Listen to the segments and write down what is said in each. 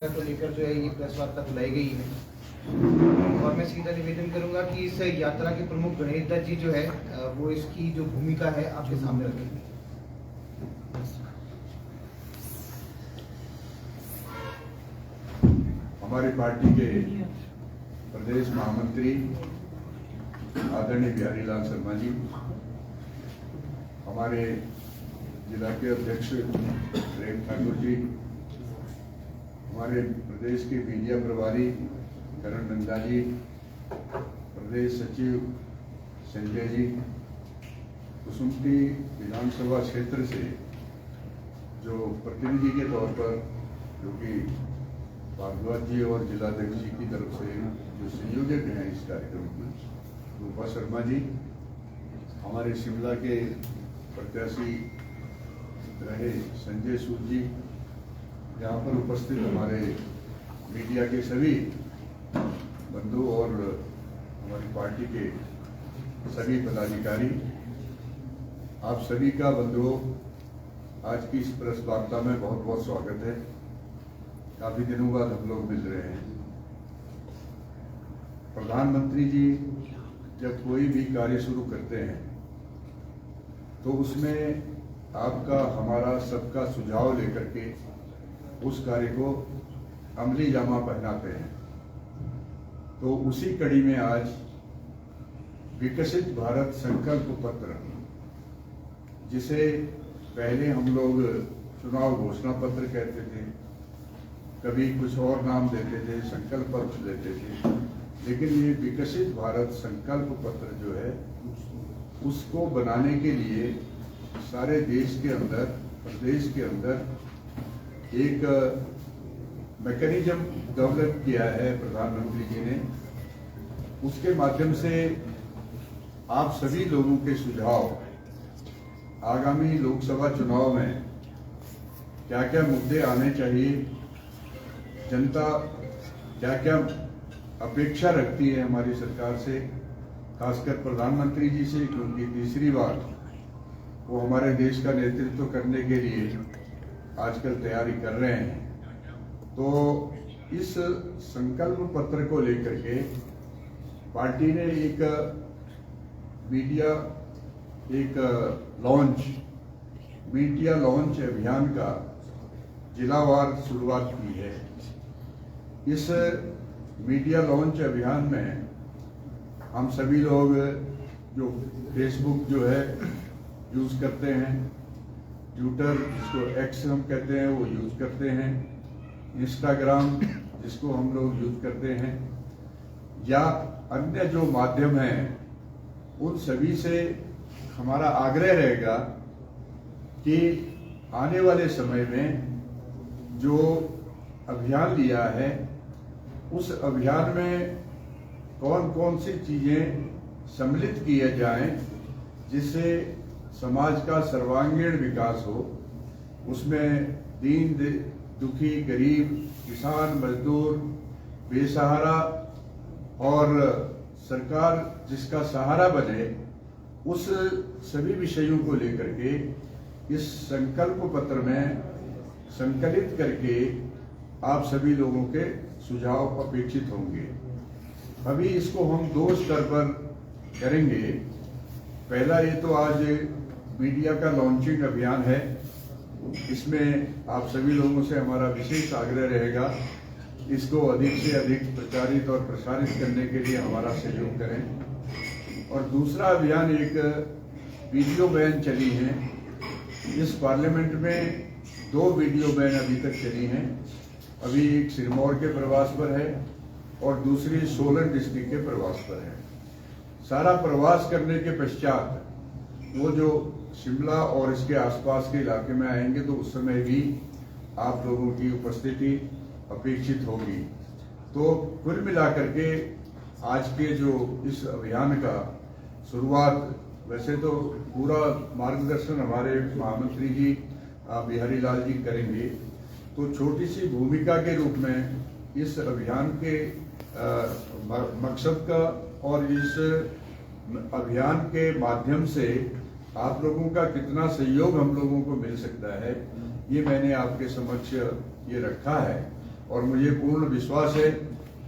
को लेकर जो है ये प्रेस वार्ता बुलाई गई है और मैं सीधा निवेदन करूंगा कि इस यात्रा के प्रमुख गणेश दत्त जी जो है वो इसकी जो भूमिका है आपके सामने रखेंगे। हमारी पार्टी के प्रदेश महामंत्री आदरणीय बिहारी लाल शर्मा जी, हमारे जिला के अध्यक्ष रेम ठाकुर जी, हमारे प्रदेश के मीडिया प्रभारी करण नंदा जी, प्रदेश सचिव संजय जी, कुसुमटी विधानसभा क्षेत्र से जो प्रतिनिधि के तौर पर जो कि भारद्वाज जी और जिलाध्यक्ष जी की तरफ से जो संयोजक हैं इस कार्यक्रम में, रूपा शर्मा जी, हमारे शिमला के प्रत्याशी रहे संजय सूद जी, यहाँ पर उपस्थित हमारे मीडिया के सभी बंधु और हमारी पार्टी के सभी पदाधिकारी, आप सभी का बंधुओं आज की इस प्रेस वार्ता में बहुत बहुत स्वागत है। काफी दिनों बाद हम लोग मिल रहे हैं। प्रधानमंत्री जी जब कोई भी कार्य शुरू करते हैं तो उसमें आपका हमारा सबका सुझाव लेकर के उस कार्य को अमली जामा पहनाते हैं। तो उसी कड़ी में आज विकसित भारत संकल्प पत्र, जिसे पहले हम लोग चुनाव घोषणा पत्र कहते थे, कभी कुछ और नाम देते थे, संकल्प पत्र देते थे, लेकिन ये विकसित भारत संकल्प पत्र जो है उसको बनाने के लिए सारे देश के अंदर, प्रदेश के अंदर एक मैकेनिज्म डेवलप किया है प्रधानमंत्री जी ने। उसके माध्यम से आप सभी लोगों के सुझाव आगामी लोकसभा चुनाव में क्या क्या मुद्दे आने चाहिए, जनता क्या क्या अपेक्षा रखती है हमारी सरकार से, खासकर प्रधानमंत्री जी से, क्योंकि तीसरी बार वो हमारे देश का नेतृत्व करने के लिए आजकल तैयारी कर रहे हैं। तो इस संकल्प पत्र को लेकर के पार्टी ने एक मीडिया लॉन्च अभियान का जिलावार शुरुआत की है। इस मीडिया लॉन्च अभियान में हम सभी लोग जो फेसबुक जो है यूज करते हैं, ट्विटर जिसको एक्स हम कहते हैं वो यूज करते हैं, इंस्टाग्राम जिसको हम लोग यूज करते हैं, या अन्य जो माध्यम हैं, उन सभी से हमारा आग्रह रहेगा कि आने वाले समय में जो अभियान लिया है उस अभियान में कौन कौन सी चीजें सम्मिलित किए जाएं जिससे समाज का सर्वांगीण विकास हो। उसमें दीन दुखी, गरीब, किसान, मजदूर, बेसहारा और सरकार जिसका सहारा बने, उस सभी विषयों को लेकर के इस संकल्प पत्र में संकलित करके आप सभी लोगों के सुझाव अपेक्षित होंगे। अभी इसको हम दो स्तर पर करेंगे। पहला, ये तो आज मीडिया का लॉन्चिंग अभियान है, इसमें आप सभी लोगों से हमारा विशेष आग्रह रहेगा इसको अधिक से अधिक प्रचारित और प्रसारित करने के लिए हमारा सहयोग करें। और दूसरा अभियान, एक वीडियो बैन चली है। इस पार्लियामेंट में 2 वीडियो बैन अभी तक चली हैं। अभी एक सिरमौर के प्रवास पर है और दूसरी सोलन डिस्ट्रिक्ट के प्रवास पर है। सारा प्रवास करने के पश्चात वो जो शिमला और इसके आसपास के इलाके में आएंगे तो उस समय भी आप लोगों की उपस्थिति अपेक्षित होगी। तो कुल मिलाकर के आज के जो इस अभियान का शुरुआत, वैसे तो पूरा मार्गदर्शन हमारे महामंत्री जी बिहारी लाल जी करेंगे, तो छोटी सी भूमिका के रूप में इस अभियान के मकसद का और इस अभियान के माध्यम से आप लोगों का कितना सहयोग हम लोगों को मिल सकता है, ये मैंने आपके समक्ष ये रखा है। और मुझे पूर्ण विश्वास है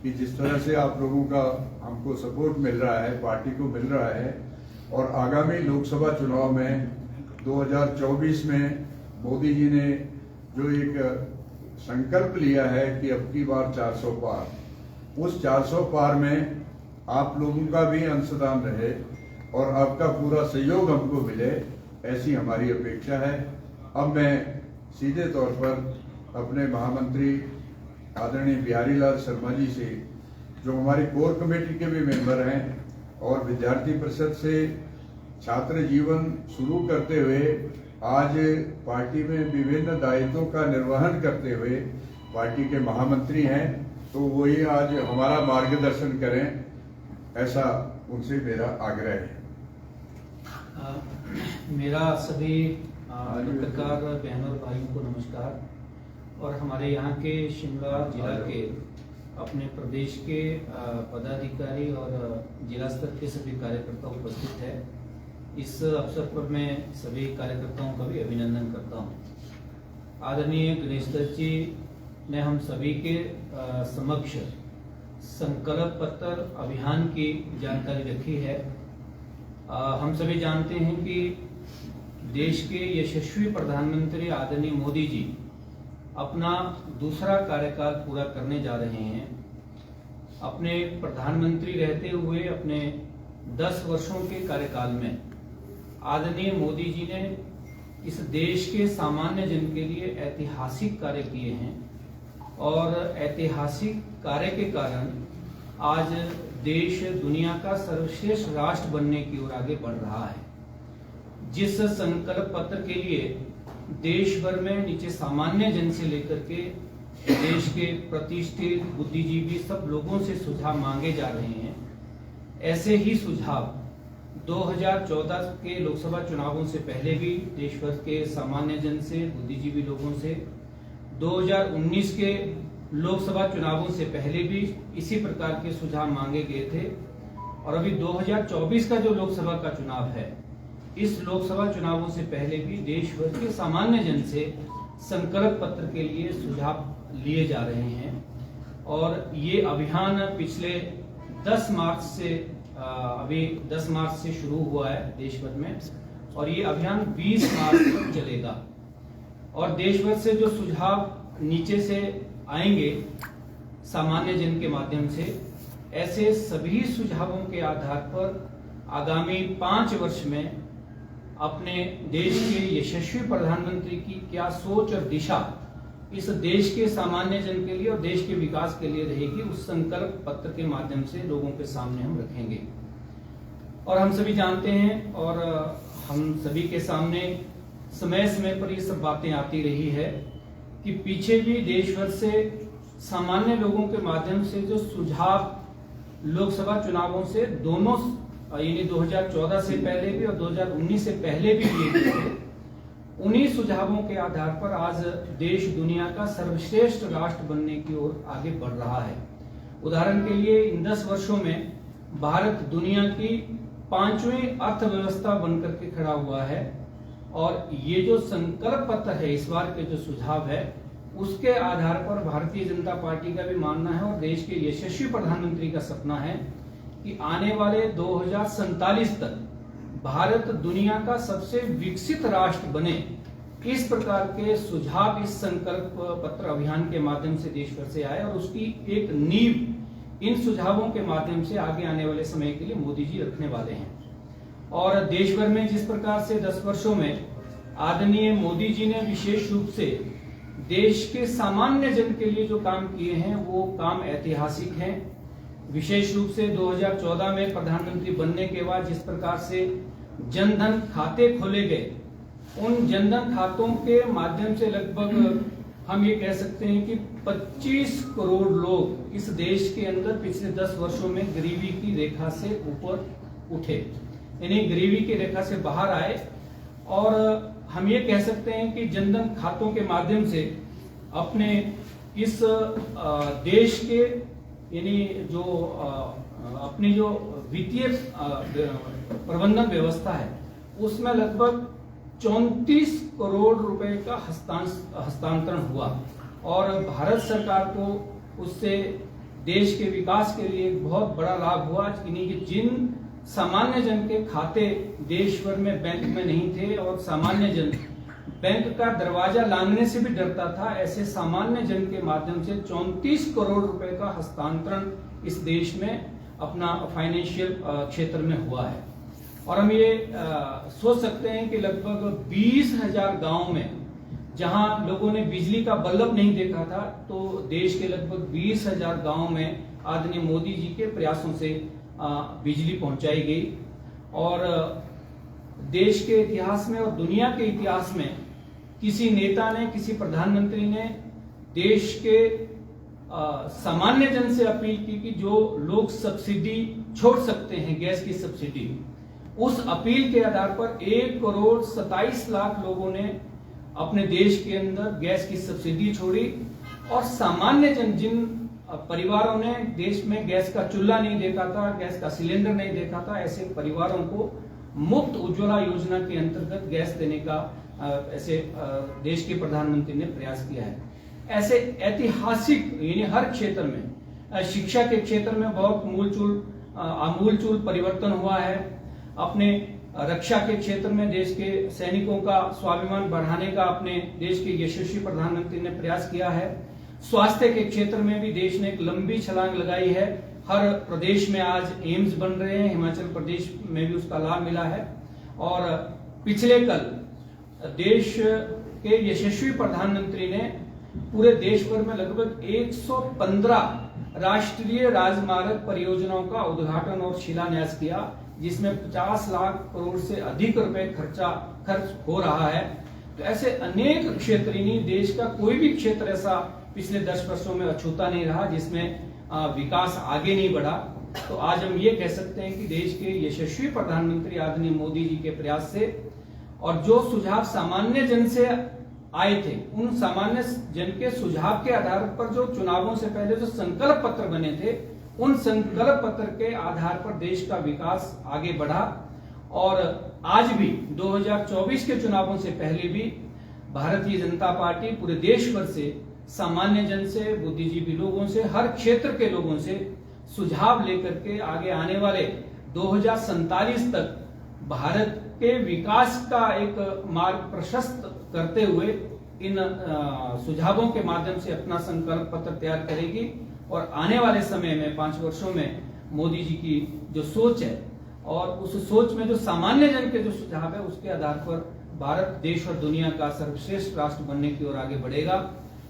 कि जिस तरह से आप लोगों का हमको सपोर्ट मिल रहा है, पार्टी को मिल रहा है, और आगामी लोकसभा चुनाव में 2024 में मोदी जी ने जो एक संकल्प लिया है कि अब की बार 400 पार, उस 400 पार में आप लोगों का भी अंशदान रहे और आपका पूरा सहयोग हमको मिले, ऐसी हमारी अपेक्षा है। अब मैं सीधे तौर पर अपने महामंत्री आदरणीय बिहारी लाल शर्मा जी से, जो हमारी कोर कमेटी के भी मेंबर हैं और विद्यार्थी परिषद से छात्र जीवन शुरू करते हुए आज पार्टी में विभिन्न दायित्वों का निर्वहन करते हुए पार्टी के महामंत्री हैं, तो वही आज हमारा मार्गदर्शन करें, ऐसा उनसे मेरा आग्रह है। मेरा सभी पत्रकार बहनों और भाइयों को नमस्कार, और हमारे यहाँ के शिमला जिला के अपने प्रदेश के पदाधिकारी और जिला स्तर के सभी कार्यकर्ता उपस्थित है। इस अवसर पर मैं सभी कार्यकर्ताओं का भी अभिनंदन करता हूँ। आदरणीय गणेश दत्त जी ने हम सभी के समक्ष संकल्प पत्र अभियान की जानकारी रखी है। हम सभी जानते हैं कि देश के यशस्वी प्रधानमंत्री आदरणीय मोदी जी अपना दूसरा कार्यकाल पूरा करने जा रहे हैं। अपने प्रधानमंत्री रहते हुए अपने 10 वर्षों के कार्यकाल में आदरणीय मोदी जी ने इस देश के सामान्य जन के लिए ऐतिहासिक कार्य किए हैं, और ऐतिहासिक कार्य के कारण आज देश दुनिया का सर्वश्रेष्ठ राष्ट्र बनने की ओर आगे बढ़ रहा है। जिस संकल्प पत्र के लिए देश भर में नीचे सामान्य जन से लेकर के देश के प्रतिष्ठित बुद्धिजीवी सब लोगों से सुझाव मांगे जा रहे हैं, ऐसे ही सुझाव 2014 के लोकसभा चुनावों से पहले भी देश भर के सामान्य जन से, बुद्धिजीवी लोगों से, 2019 के लोकसभा चुनावों से पहले भी इसी प्रकार के सुझाव मांगे गए थे। और अभी 2024 का जो लोकसभा का चुनाव है, इस लोकसभा चुनावों से पहले भी देश भर के सामान्य जन से संकल्प पत्र के लिए सुझाव लिए जा रहे हैं। और ये अभियान पिछले 10 मार्च से अभी 10 मार्च से शुरू हुआ है देश भर में, और ये अभियान 20 मार्च तक चलेगा। और देश भर से जो सुझाव नीचे से आएंगे सामान्य जन के माध्यम से, ऐसे सभी सुझावों के आधार पर आगामी 5 वर्ष में अपने देश के यशस्वी प्रधानमंत्री की क्या सोच और दिशा इस देश के सामान्य जन के लिए और देश के विकास के लिए रहेगी, उस संकल्प पत्र के माध्यम से लोगों के सामने हम रखेंगे। और हम सभी जानते हैं और हम सभी के सामने समय समय पर ये सब बातें आती रही है कि पीछे भी देश भर से सामान्य लोगों के माध्यम से जो सुझाव लोकसभा चुनावों से दोनों, यानी 2014 से पहले भी और 2019 से पहले भी दिए गए थे, उन्हीं सुझावों के आधार पर आज देश दुनिया का सर्वश्रेष्ठ राष्ट्र बनने की ओर आगे बढ़ रहा है। उदाहरण के लिए इन 10 वर्षों में भारत दुनिया की 5वीं अर्थव्यवस्था बनकर के खड़ा हुआ है। और ये जो संकल्प पत्र है, इस बार के जो सुझाव है, उसके आधार पर भारतीय जनता पार्टी का भी मानना है और देश के यशस्वी प्रधानमंत्री का सपना है कि आने वाले 2047 तक भारत दुनिया का सबसे विकसित राष्ट्र बने। इस प्रकार के सुझाव इस संकल्प पत्र अभियान के माध्यम से देश भर से आए, और उसकी एक नींव इन सुझावों के माध्यम से आगे आने वाले समय के लिए मोदी जी रखने वाले हैं। और देश भर में जिस प्रकार से 10 वर्षों में आदरणीय मोदी जी ने विशेष रूप से देश के सामान्य जन के लिए जो काम किए हैं, वो काम ऐतिहासिक हैं। विशेष रूप से 2014 में प्रधानमंत्री बनने के बाद जिस प्रकार से जनधन खाते खोले गए, उन जनधन खातों के माध्यम से लगभग हम ये कह सकते हैं कि 25 करोड़ लोग इस देश के अंदर पिछले 10 वर्षों में गरीबी की रेखा से ऊपर उठे, यानी गरीबी की रेखा से बाहर आए। और हम ये कह सकते हैं कि जनधन खातों के माध्यम से अपने इस देश के, यानी जो अपनी जो वित्तीय प्रबंधन व्यवस्था है, उसमें लगभग 34 करोड़ रुपए का हस्तांतरण हुआ। और भारत सरकार को उससे देश के विकास के लिए एक बहुत बड़ा लाभ हुआ। यानी कि जिन सामान्य जन के खाते देश भर में बैंक में नहीं थे और सामान्य जन बैंक का दरवाजा लांघने से भी डरता था, ऐसे सामान्य जन के माध्यम से 34 करोड़ रुपए का हस्तांतरण इस देश में अपना फाइनेंशियल क्षेत्र में हुआ है। और हम ये सोच सकते हैं कि लगभग 20,000 गांव में जहां लोगों ने बिजली का बल्ब नहीं देखा था, तो देश के लगभग 20,000 गांव में आदरणीय मोदी जी के प्रयासों से बिजली पहुंचाई गई। और देश के इतिहास में और दुनिया के इतिहास में किसी नेता ने, किसी प्रधानमंत्री ने देश के सामान्य जन से अपील की कि जो लोग सब्सिडी छोड़ सकते हैं, गैस की सब्सिडी, उस अपील के आधार पर 1,27,00,000 लोगों ने अपने देश के अंदर गैस की सब्सिडी छोड़ी। और सामान्य जन, जिन परिवारों ने देश में गैस का चूल्हा नहीं देखा था, गैस का सिलेंडर नहीं देखा था, ऐसे परिवारों को मुफ्त उज्ज्वला योजना के अंतर्गत गैस देने का ऐसे देश के प्रधानमंत्री ने प्रयास किया है। ऐसे ऐतिहासिक, यानी हर क्षेत्र में, शिक्षा के क्षेत्र में बहुत आमूलचूल परिवर्तन हुआ है। अपने रक्षा के क्षेत्र में देश के सैनिकों का स्वाभिमान बढ़ाने का अपने देश के यशस्वी प्रधानमंत्री ने प्रयास किया है। स्वास्थ्य के क्षेत्र में भी देश ने एक लंबी छलांग लगाई है। हर प्रदेश में आज एम्स बन रहे हैं, हिमाचल प्रदेश में भी उसका लाभ मिला है। और पिछले कल देश के यशस्वी प्रधानमंत्री ने पूरे देश भर में लगभग 115 राष्ट्रीय राजमार्ग परियोजनाओं का उद्घाटन और शिलान्यास किया, जिसमें 50 लाख करोड़ से अधिक रुपए खर्च हो रहा है। तो ऐसे अनेक क्षेत्र, देश का कोई भी क्षेत्र ऐसा पिछले 10 वर्षों में अछूता नहीं रहा जिसमें विकास आगे नहीं बढ़ा। तो आज हम ये कह सकते हैं कि देश के यशस्वी प्रधानमंत्री आदरणीय मोदी जी के प्रयास से और जो सुझाव सामान्य जन से आए थे, उन सामान्य जन के सुझाव के आधार पर जो चुनावों से पहले जो संकल्प पत्र बने थे, उन संकल्प पत्र के आधार पर देश का विकास आगे बढ़ा। और आज भी 2024 के चुनावों से पहले भी भारतीय जनता पार्टी पूरे देश भर से, सामान्य जन से, बुद्धिजीवी लोगों से, हर क्षेत्र के लोगों से सुझाव लेकर के आगे आने वाले 2047 तक भारत के विकास का एक मार्ग प्रशस्त करते हुए इन सुझावों के माध्यम से अपना संकल्प पत्र तैयार करेगी। और आने वाले समय में 5 वर्षों में मोदी जी की जो सोच है और उस सोच में जो सामान्य जन के जो सुझाव है, उसके आधार पर भारत देश और दुनिया का सर्वश्रेष्ठ राष्ट्र बनने की ओर आगे बढ़ेगा।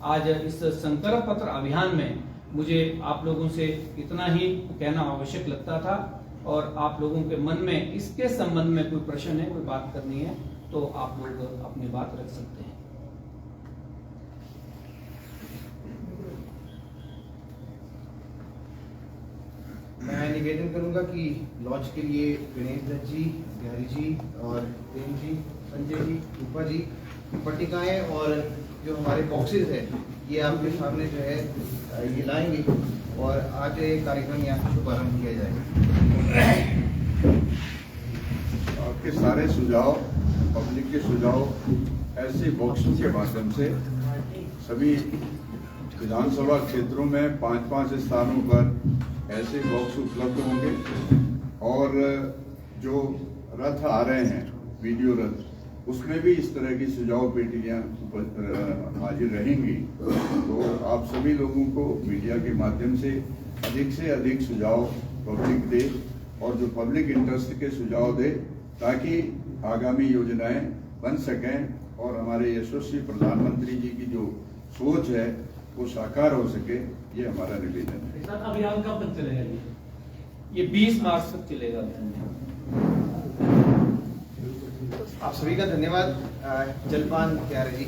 आज इस संकल्प पत्र अभियान में मुझे आप लोगों से इतना ही कहना आवश्यक लगता था। और आप लोगों के मन में इसके संबंध में कोई प्रश्न है, कोई बात करनी है, तो आप लोग अपनी बात रख सकते हैं। मैं निवेदन करूंगा कि लॉन्च के लिए गणेश दत्त जी, बिहारी जी और प्रेम जी, संजय जी, रूपा जी पट्टिकाएं और जो हमारे बॉक्सेस है, ये आपके सामने जो है ये लाएंगे और आज ये कार्यक्रम यहाँ से शुभारंभ किया जाएगा। आपके सारे सुझाव, पब्लिक के सुझाव ऐसे बॉक्सों के माध्यम से सभी विधानसभा क्षेत्रों में 5-5 स्थानों पर ऐसे बॉक्स उपलब्ध होंगे। और जो रथ आ रहे हैं, वीडियो रथ, उसमें भी इस तरह की सुझाव पेटियां हाजिर रहेंगी। तो आप सभी लोगों को मीडिया के माध्यम से अधिक सुझाव पब्लिक दे और जो पब्लिक इंटरेस्ट के सुझाव दे, ताकि आगामी योजनाएं बन सकें और हमारे यशस्वी प्रधानमंत्री जी की जो सोच है वो साकार हो सके। ये हमारा निवेदन है। सर, अभियान कब तक चलेगा? ये 20 मार्च तक चलेगा। आप सभी का धन्यवाद। जलपान प्यारे जी।